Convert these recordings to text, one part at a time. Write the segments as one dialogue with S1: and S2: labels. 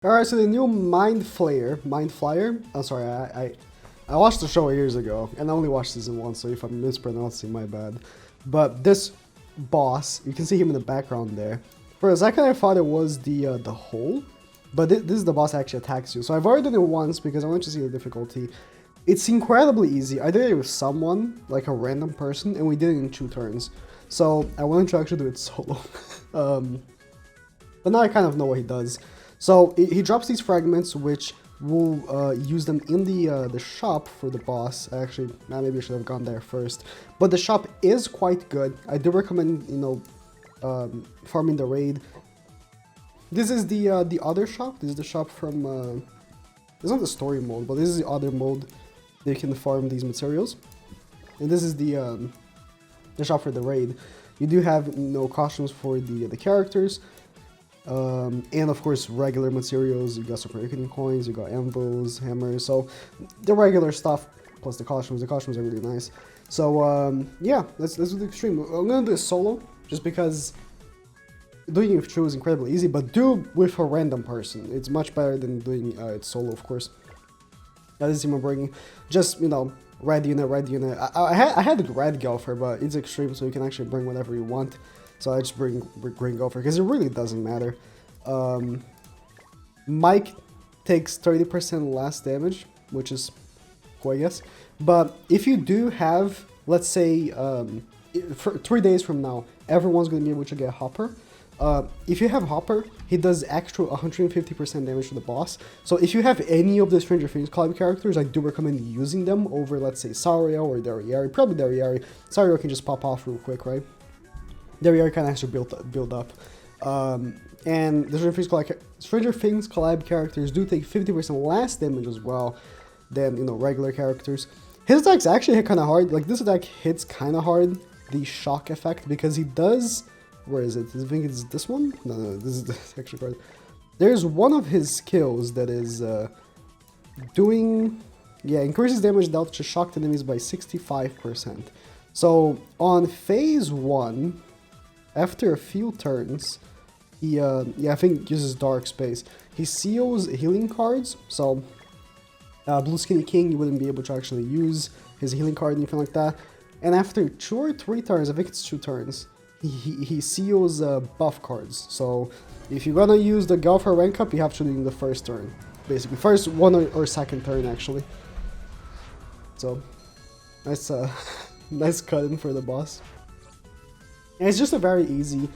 S1: Alright, so the new FLAYER, I'm sorry, I watched the show years ago, and I only watched season 1, so if I'm mispronouncing, my bad. But this boss, you can see him in the background there. For a second I thought it was the hole, but this is the boss that actually attacks you. So I've already done it once because I want to see the difficulty. It's incredibly easy. I did it with someone, like a random person, and we did it in 2 turns. So I wanted to actually do it solo. But now I kind of know what he does. So he drops these fragments, which will use them in the shop for the boss. Actually, maybe I should have gone there first. But the shop is quite good. I do recommend, you know, farming the raid. This is the other shop. This is the shop from. It's not the story mode, but this is the other mode. They can farm these materials, and this is the shop for the raid. You do have, you know, costumes for the characters. And of course regular materials. You got super awakening coins, you got anvils, hammers, so the regular stuff plus the costumes. The costumes are really nice. So yeah, let's do the extreme. I'm gonna do it solo just because doing it with True is incredibly easy, but do with a random person. It's much better than doing it solo, of course. That is I'm bringing just, you know, red unit. I had the red Gopher, but it's extreme, so you can actually bring whatever you want. So I just bring green Gopher because it really doesn't matter. Mike takes 30% less damage, which is cool, I guess. But if you do have, let's say, for 3 days from now, everyone's going to be able to get Hopper. If you have Hopper, he does extra 150% damage to the boss. So if you have any of the Stranger Things Collab characters, I do recommend using them over, let's say, Sario or Dariari. Probably Dariari. Sario can just pop off real quick, right? There kind of has to build up. And the Stranger Things Collab characters do take 50% less damage as well than, you know, regular characters. His attacks actually hit kind of hard. Like, this attack hits kind of hard, the shock effect, because he does... Where is it? I think it's this one? No, this is the extra card. There's one of his skills that is doing... Yeah, increases damage dealt to shocked enemies by 65%. So, on phase 1... After a few turns, he, yeah, I think uses Dark Space. He seals healing cards, so Blue Skinny King, you wouldn't be able to actually use his healing card or anything like that. And after 2 or 3 turns, I think it's 2 turns, he seals buff cards. So if you're gonna use the Gopher rank up, you have to do it in the first turn, basically. First one or second turn, actually. So, nice, nice cut-in for the boss. And it's just a very easy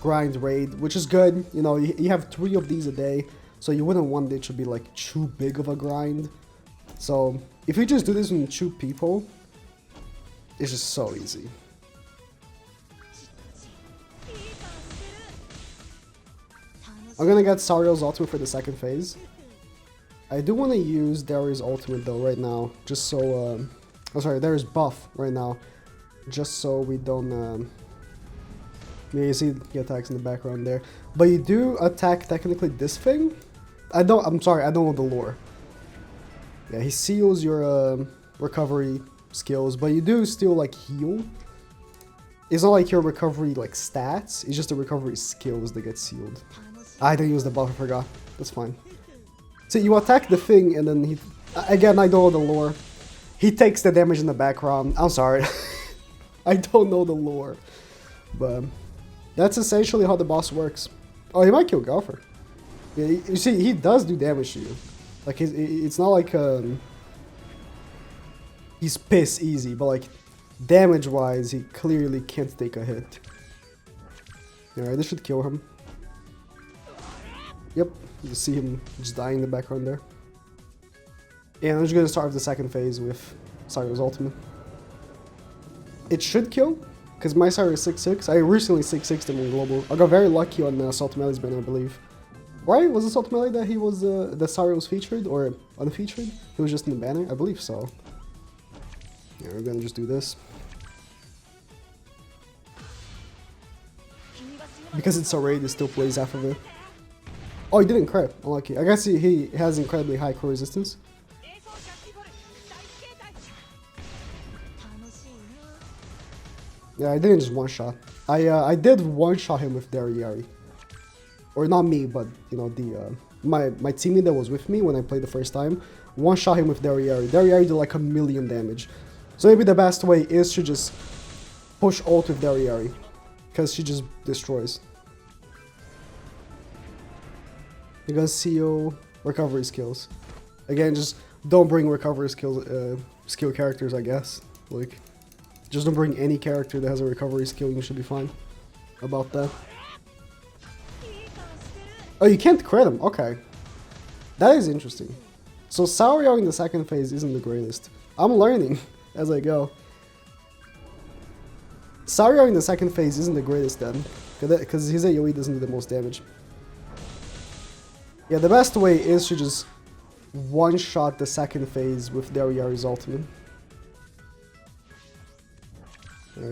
S1: grind raid, which is good. You know, you have 3 of these a day, so you wouldn't want it to be like too big of a grind. So if you just do this with 2 people, it's just so easy. I'm gonna get Sario's ultimate for the second phase. I do want to use Darius' ultimate though right now, just so oh sorry, Darius' buff right now, just so we don't yeah, you see the attacks in the background there. But you do attack technically this thing. I'm sorry, I don't know the lore. Yeah, he seals your recovery skills, but you do still like heal. It's not like your recovery like stats, it's just the recovery skills that get sealed. I didn't use the buff, I forgot. That's fine. So you attack the thing and then he... Again, I don't know the lore. He takes the damage in the background. I'm sorry. I don't know the lore. But... That's essentially how the boss works. Oh, he might kill Gopher. Yeah, you see, he does do damage to you. Like, it's not like he's piss easy, but like, damage-wise, he clearly can't take a hit. Alright, this should kill him. Yep, you see him just dying in the background there. And I'm just gonna start with the second phase with Sario's ultimate. It should kill. Because my Sario is 6'6". I recently 6'6'd him in global. I got very lucky on Salt Melei's banner, I believe. Right? Was it Salt Melee that he was that Sario was featured or unfeatured? He was just in the banner? I believe so. Yeah, we're gonna just do this. Because it's a raid, it still plays half of it. Oh, he didn't crit. Unlucky. I guess he has incredibly high core resistance. Yeah, I didn't just one-shot. I did one-shot him with Dariari. Or not me, but, you know, my teammate that was with me when I played the first time, one-shot him with Derriere. Derriere did like 1,000,000 damage. So maybe the best way is to just push ult with Derriere, because she just destroys. You're gonna seal recovery skills. Again, just don't bring recovery skill characters, I guess. Like, just don't bring any character that has a recovery skill, you should be fine about that. Oh, you can't crit him, okay. That is interesting. So Sauriel in the second phase isn't the greatest. I'm learning as I go. Sauriel in the second phase isn't the greatest then, because his AoE doesn't do the most damage. Yeah, the best way is to just one-shot the second phase with Derriere's ultimate.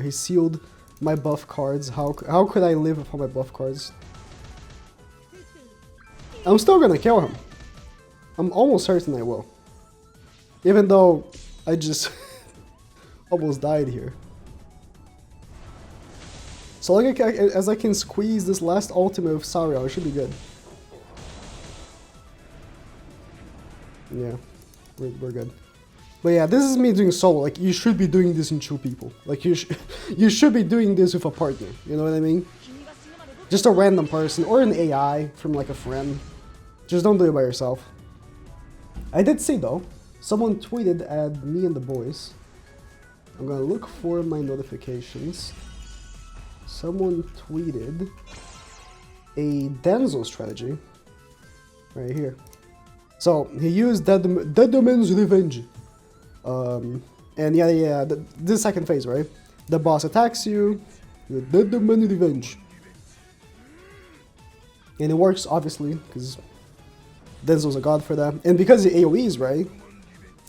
S1: He sealed my buff cards. How could I live without my buff cards? I'm still gonna kill him. I'm almost certain I will. Even though I just almost died here. So like as I can squeeze this last ultimate with Sauriel, it should be good. Yeah, we're good. But yeah, this is me doing solo. Like, you should be doing this in 2 people. Like, you should be doing this with a partner. You know what I mean? Just a random person or an AI from like a friend. Just don't do it by yourself. I did see though, someone tweeted at me and the boys. I'm gonna look for my notifications. Someone tweeted a Denzo strategy right here. So he used Dead Man's Revenge. And yeah, this second phase, right? The boss attacks you, Dead Man's Revenge. And it works, obviously, because Denzo's a god for that. And because the AoEs, right?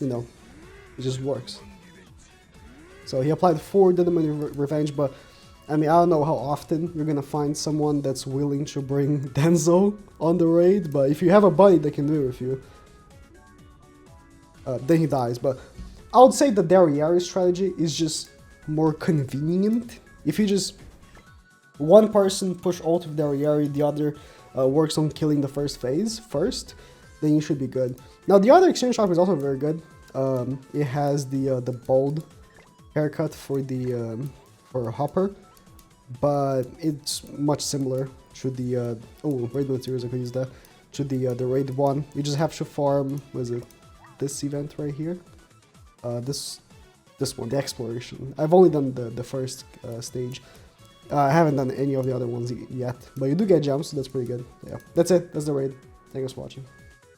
S1: You know, it just works. So he applied 4 Dead Man's Revenge, but I mean, I don't know how often you're gonna find someone that's willing to bring Denzo on the raid, but if you have a buddy that can do it with you, then he dies. But I would say the Derriere strategy is just more convenient. If you just one person push ult with Derriere, the other works on killing the first phase first, then you should be good. Now the other exchange shop is also very good. It has the bald haircut for the for Hopper, but it's much similar to the raid materials. I could use that to the raid one. You just have to farm. What is it? This event right here. This one, the exploration. I've only done the first stage. I haven't done any of the other ones yet, but you do get gems, so that's pretty good. Yeah, that's it. That's the raid. Thanks for watching.